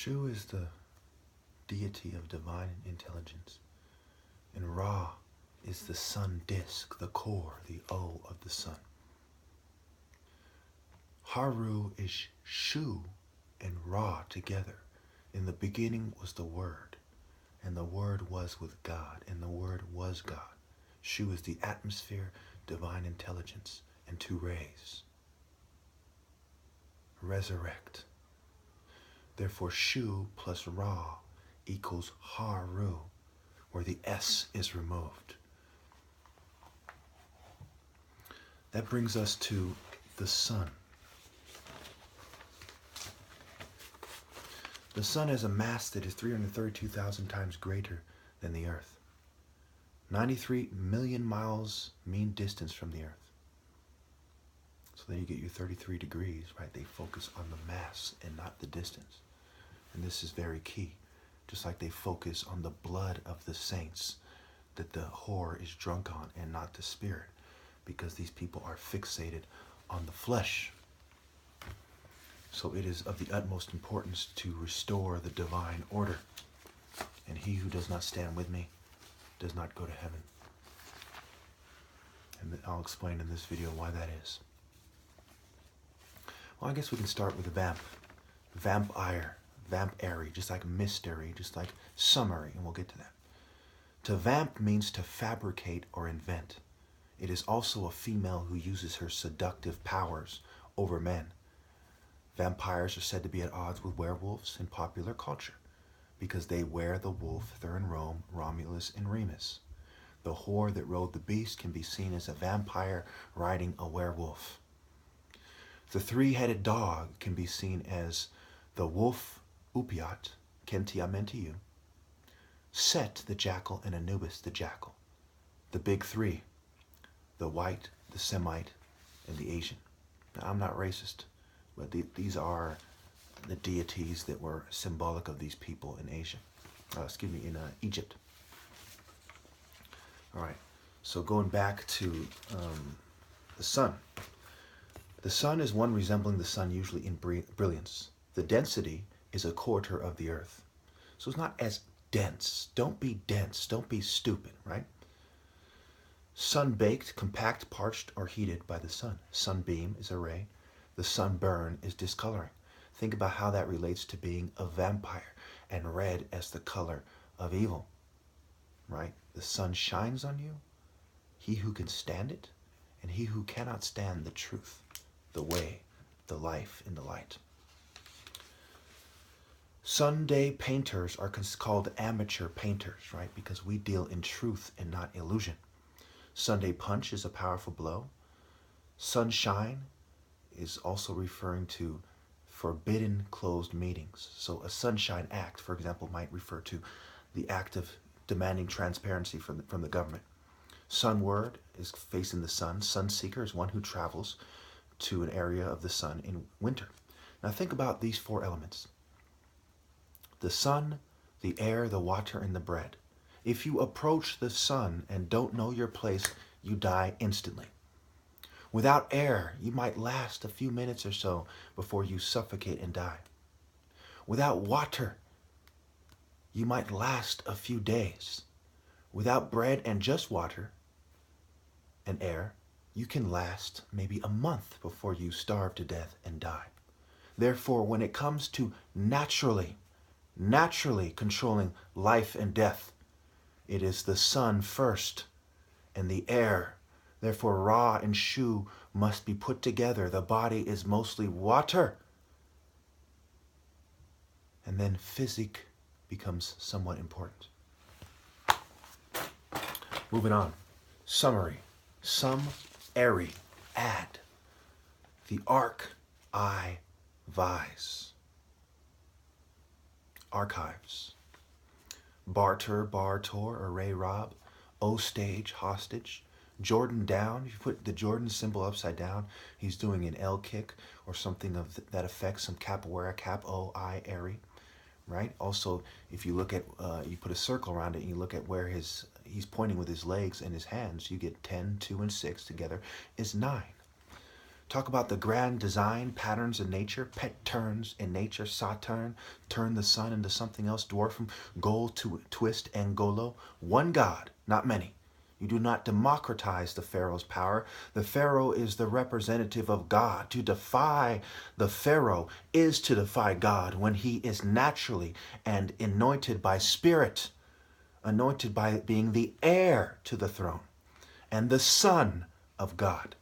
Shu is the deity of divine intelligence, and Ra is the sun disk, the core, the O of the sun. Haru is Shu and Ra together. In the beginning was the Word, and the Word was with God, and the Word was God. Shu is the atmosphere, divine intelligence, and two rays. Resurrect. Therefore, Shu plus Ra equals Haru, where the S is removed. That brings us to the sun. The sun has a mass that is 332,000 times greater than the Earth. 93 million miles mean distance from the Earth. So then you get your 33 degrees, right? They focus on the mass and not the distance. And this is very key. Just like they focus on the blood of the saints that the whore is drunk on and not the spirit, because these people are fixated on the flesh. So it is of the utmost importance to restore the divine order. And he who does not stand with me does not go to heaven. And I'll explain in this video why that is. Well, I guess we can start with a vamp. Vampire, vamp-airy, just like mystery, just like summary, and we'll get to that. To vamp means to fabricate or invent. It is also a female who uses her seductive powers over men. Vampires are said to be at odds with werewolves in popular culture because they wear the wolf. They're in Rome, Romulus and Remus. The whore that rode the beast can be seen as a vampire riding a werewolf. The three-headed dog can be seen as the wolf Upiat, Kentiamentiu, Set the jackal, and Anubis the jackal. The big three, the white, the Semite, and the Asian. Now, I'm not racist, but these are the deities that were symbolic of these people in Asia. In Egypt. All right, so going back to the sun. The sun is one resembling the sun usually in brilliance. The density is a quarter of the earth. So it's not as dense. Don't be dense. Don't be stupid, right? Sun-baked, compact, parched, or heated by the sun. Sunbeam is a ray. The sunburn is discoloring. Think about how that relates to being a vampire, and red as the color of evil, right? The sun shines on you, he who can stand it, and he who cannot stand the truth, the way, the life, and the light. Sunday painters are called amateur painters, right? Because we deal in truth and not illusion. Sunday punch is a powerful blow. Sunshine is also referring to forbidden closed meetings. So a sunshine act, for example, might refer to the act of demanding transparency from the government. Sunward is facing the sun. Sunseeker is one who travels to an area of the sun in winter. Now think about these four elements. The sun, the air, the water, and the bread. If you approach the sun and don't know your place, you die instantly. Without air, you might last a few minutes or so before you suffocate and die. Without water, you might last a few days. Without bread and just water and air, you can last maybe a month before you starve to death and die. Therefore, when it comes to naturally controlling life and death, it is the sun first and the air. Therefore, Ra and Shu must be put together. The body is mostly water. And then physique becomes somewhat important. Moving on. Summary. Some, airy, add. The arc, I, vise. Archives. Barter, bar-tor, array, rob. O stage, hostage. Jordan down. If you put the Jordan symbol upside down, he's doing an L kick or something of that effect, some capoeira, cap, O, I, airy, right? Also, if you look at, you put a circle around it and you look at where he's pointing with his legs and his hands, you get 10, 2, and 6 together is 9. Talk about the grand design patterns in nature, pet turns in nature, Saturn, turn the sun into something else, dwarf goal to twist, Angolo. One God, not many. You do not democratize the Pharaoh's power. The Pharaoh is the representative of God. To defy the Pharaoh is to defy God when he is naturally and anointed by spirit, anointed by being the heir to the throne and the son of God.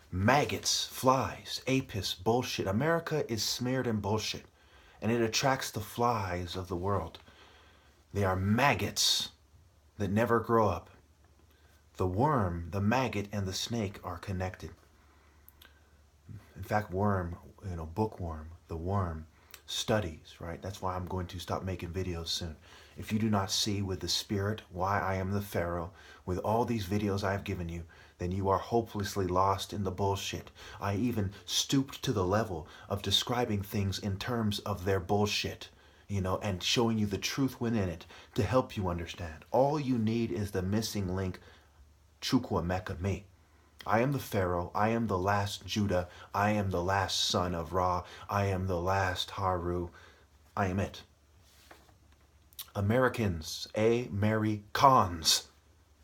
Maggots, flies, apis, bullshit. America is smeared in bullshit, and it attracts the flies of the world. They are maggots that never grow up. The worm, the maggot, and the snake are connected. In fact, worm, bookworm, the worm studies, right? That's why I'm going to stop making videos soon. If you do not see with the spirit why I am the Pharaoh, with all these videos I have given you, then you are hopelessly lost in the bullshit. I even stooped to the level of describing things in terms of their bullshit, and showing you the truth within it to help you understand. All you need is the missing link, Chukwa Mecca, me. I am the Pharaoh. I am the last Judah. I am the last son of Ra. I am the last Haru. I am it. Americans, Americans.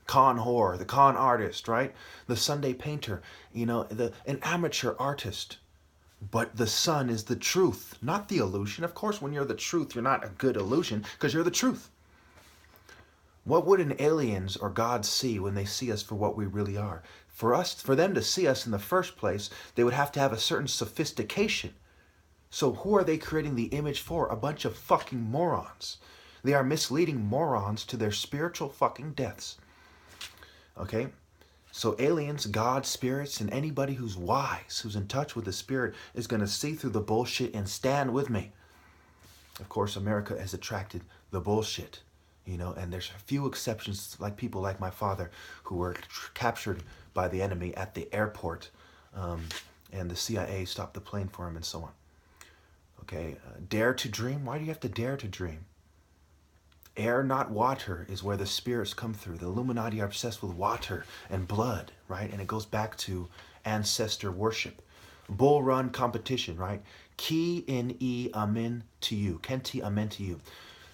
Con whore, the con artist, right? The Sunday painter, an amateur artist. But the sun is the truth, not the illusion. Of course, when you're the truth, you're not a good illusion because you're the truth. What would an aliens or God see when they see us for what we really are? For them to see us in the first place, they would have to have a certain sophistication. So who are they creating the image for? A bunch of fucking morons. They are misleading morons to their spiritual fucking deaths. Okay? So aliens, God, spirits, and anybody who's wise, who's in touch with the spirit, is going to see through the bullshit and stand with me. Of course, America has attracted the bullshit, and there's a few exceptions, like people like my father, who were captured by the enemy at the airport, and the CIA stopped the plane for him and so on. Okay, dare to dream? Why do you have to dare to dream? Air, not water, is where the spirits come through. The Illuminati are obsessed with water and blood, right? And it goes back to ancestor worship. Bull run competition, right? Ki in e amen to you. Kenti amen to you.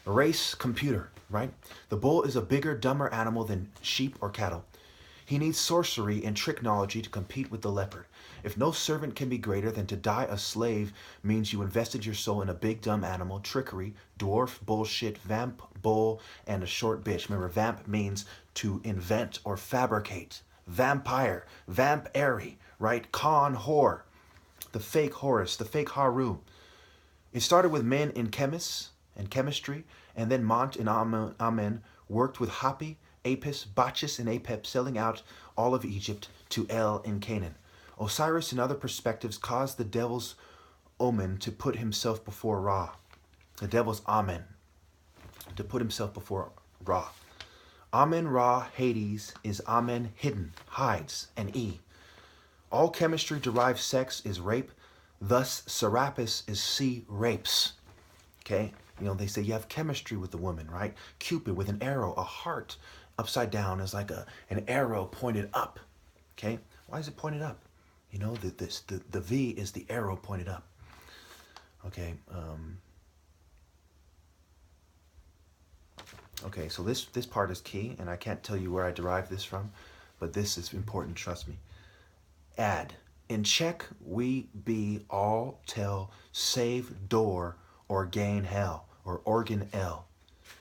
Race computer, right? The bull is a bigger, dumber animal than sheep or cattle. He needs sorcery and tricknology to compete with the leopard. If no servant can be greater than to die a slave means you invested your soul in a big dumb animal, trickery, dwarf, bullshit, vamp, bull, and a short bitch. Remember, vamp means to invent or fabricate. Vampire, vamp-airy, right? Con, whore, the fake Horus, the fake Haru. It started with men in chemists and chemistry, and then Mont and Amen worked with Hapi, Apis, Bacchus, and Apep, selling out all of Egypt to El in Canaan. Osiris, in other perspectives, caused the devil's omen to put himself before Ra. The devil's Amen, to put himself before Ra. Amen, Ra, Hades, is Amen, hidden, hides, and E. All chemistry-derived sex is rape, thus Serapis is C, rapes. Okay? They say you have chemistry with the woman, right? Cupid with an arrow, a heart upside down is like an arrow pointed up. Okay? Why is it pointed up? The V is the arrow pointed up. Okay. Okay, so this part is key, and I can't tell you where I derived this from, but this is important, trust me. Add. In check, we be all tell, save door, or gain hell, or organ L.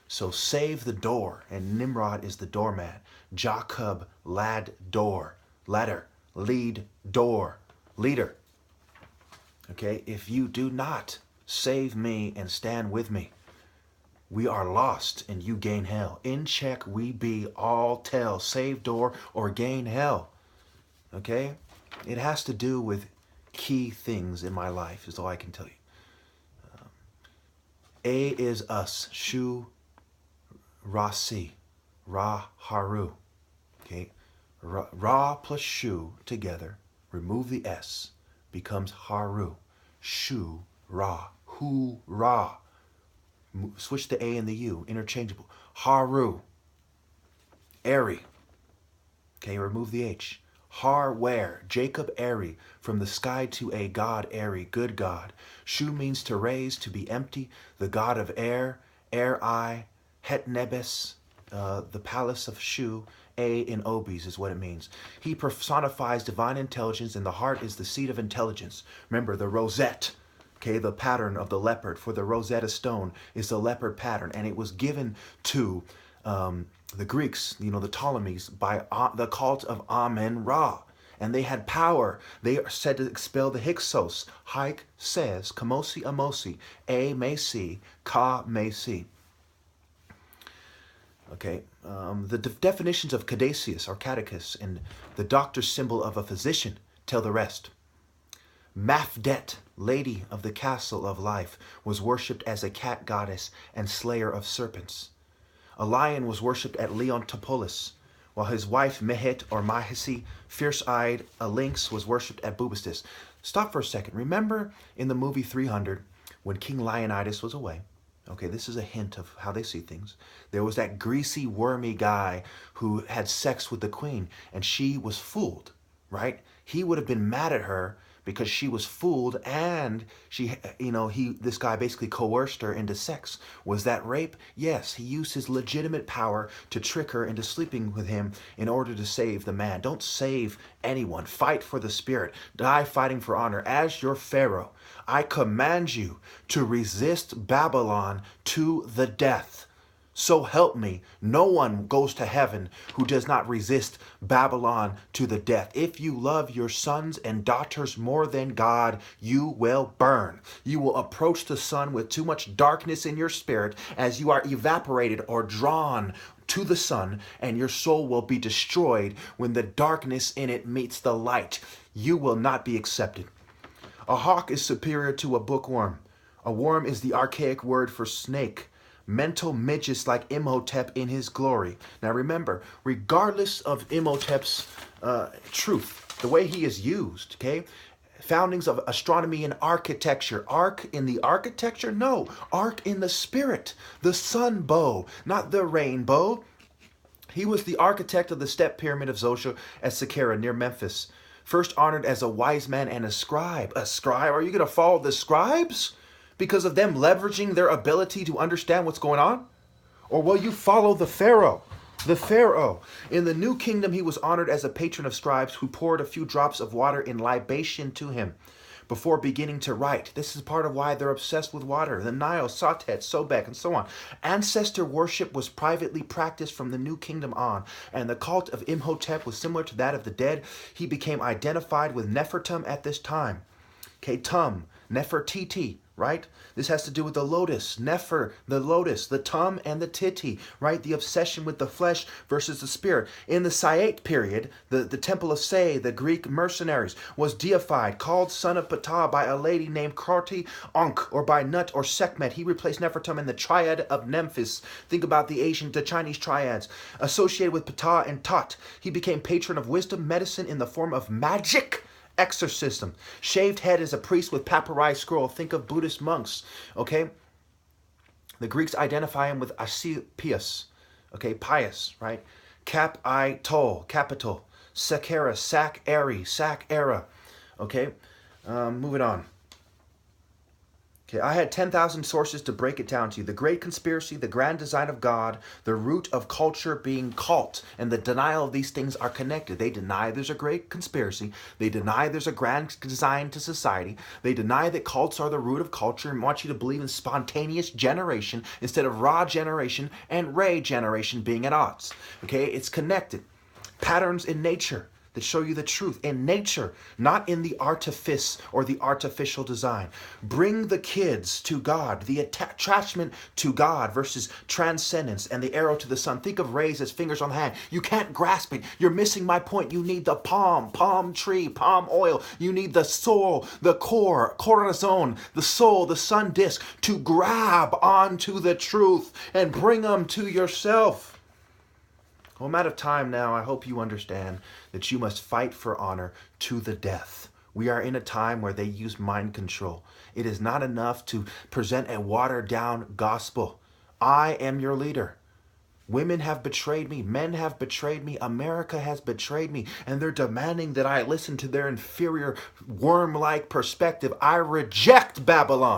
So save the door, and Nimrod is the doormat. Jacob, lad, door, ladder, lead, door, leader. Okay, if you do not save me and stand with me, we are lost and you gain hell. In check we be all tell, save door or gain hell. Okay? It has to do with key things in my life is all I can tell you. A is us, Shu, Ra, Si, Ra, Haru. Okay? Ra plus Shu together, remove the S, becomes Haru. Shu, Ra, Hu, Ra. Switch the A and the U, interchangeable. Haru. Airy. Okay, remove the H. Har where, Jacob Eri, from the sky to a God Eri, good God. Shu means to raise, to be empty, the god of air, I, Het Nebes, the palace of Shu, A in Obis is what it means. He personifies divine intelligence, and the heart is the seat of intelligence. Remember, the rosette, okay, the pattern of the leopard for the Rosetta Stone is the leopard pattern, and it was given to the Greeks, the Ptolemies, by the cult of Amen-Ra. And they had power. They are said to expel the Hyksos. Hyk says, Kamosi Amosi, A may see, Ka may see. Okay, the definitions of caduceus or catechus and the doctor's symbol of a physician tell the rest. Mafdet, lady of the castle of life, was worshipped as a cat goddess and slayer of serpents. A lion was worshipped at Leontopolis, while his wife Mehet or Mahisi, fierce-eyed, a lynx, was worshipped at Bubastis. Stop for a second. Remember in the movie 300 when King Leonidas was away? Okay, this is a hint of how they see things. There was that greasy, wormy guy who had sex with the queen, and she was fooled, right? He would have been mad at her because she was fooled, and this guy basically coerced her into sex. Was that rape? Yes, he used his legitimate power to trick her into sleeping with him in order to save the man. Don't save anyone. Fight for the spirit. Die fighting for honor. As your Pharaoh, I command you to resist Babylon to the death. So help me, no one goes to heaven who does not resist Babylon to the death. If you love your sons and daughters more than God, you will burn. You will approach the sun with too much darkness in your spirit as you are evaporated or drawn to the sun, and your soul will be destroyed when the darkness in it meets the light. You will not be accepted. A hawk is superior to a bookworm. A worm is the archaic word for snake. Mental midgets like Imhotep in his glory. Now remember, regardless of Imhotep's truth, the way he is used, okay? Foundings of astronomy and architecture. Arc in the architecture? No. Arc in the spirit. The sun bow, not the rainbow. He was the architect of the step pyramid of Zosha at Saqqara near Memphis. First honored as a wise man and a scribe. A scribe? Are you going to follow the scribes because of them leveraging their ability to understand what's going on? Or will you follow the Pharaoh? The Pharaoh. In the New Kingdom, he was honored as a patron of scribes who poured a few drops of water in libation to him before beginning to write. This is part of why they're obsessed with water. The Nile, Satet, Sobek, and so on. Ancestor worship was privately practiced from the New Kingdom on, and the cult of Imhotep was similar to that of the dead. He became identified with Nefertum at this time. Okay, Tum, Nefertiti, right? This has to do with the lotus, Nefer, the lotus, the Tum and the Titi, right? The obsession with the flesh versus the spirit. In the Sai'ate period, the temple of Se, the Greek mercenaries, was deified, called son of Ptah by a lady named Kroti Ankh, or by Nut or Sekhmet. He replaced Nefertum in the triad of Memphis. Think about the Chinese triads. Associated with Ptah and Tot, he became patron of wisdom, medicine in the form of magic, exorcism. Shaved head as a priest with papyri scroll. Think of Buddhist monks, okay? The Greeks identify him with Asclepius, okay? Pious, right? Cap-I tol, capital. Saqqara, Sac-Eri, Sac-Era, okay? Moving on. Okay, I had 10,000 sources to break it down to you. The great conspiracy, the grand design of God, the root of culture being cult, and the denial of these things are connected. They deny there's a great conspiracy. They deny there's a grand design to society. They deny that cults are the root of culture and want you to believe in spontaneous generation instead of raw generation and ray generation being at odds. Okay, it's connected. Patterns in nature that show you the truth in nature, not in the artifice or the artificial design. Bring the kids to God, the attachment to God versus transcendence and the arrow to the sun. Think of rays as fingers on the hand. You can't grasp it. You're missing my point. You need the palm tree, palm oil. You need the soul, the core, corazon, the soul, the sun disk to grab onto the truth and bring them to yourself. Well, I'm out of time now. I hope you understand that you must fight for honor to the death. We are in a time where they use mind control. It is not enough to present a watered-down gospel. I am your leader. Women have betrayed me. Men have betrayed me. America has betrayed me. And they're demanding that I listen to their inferior, worm-like perspective. I reject Babylon.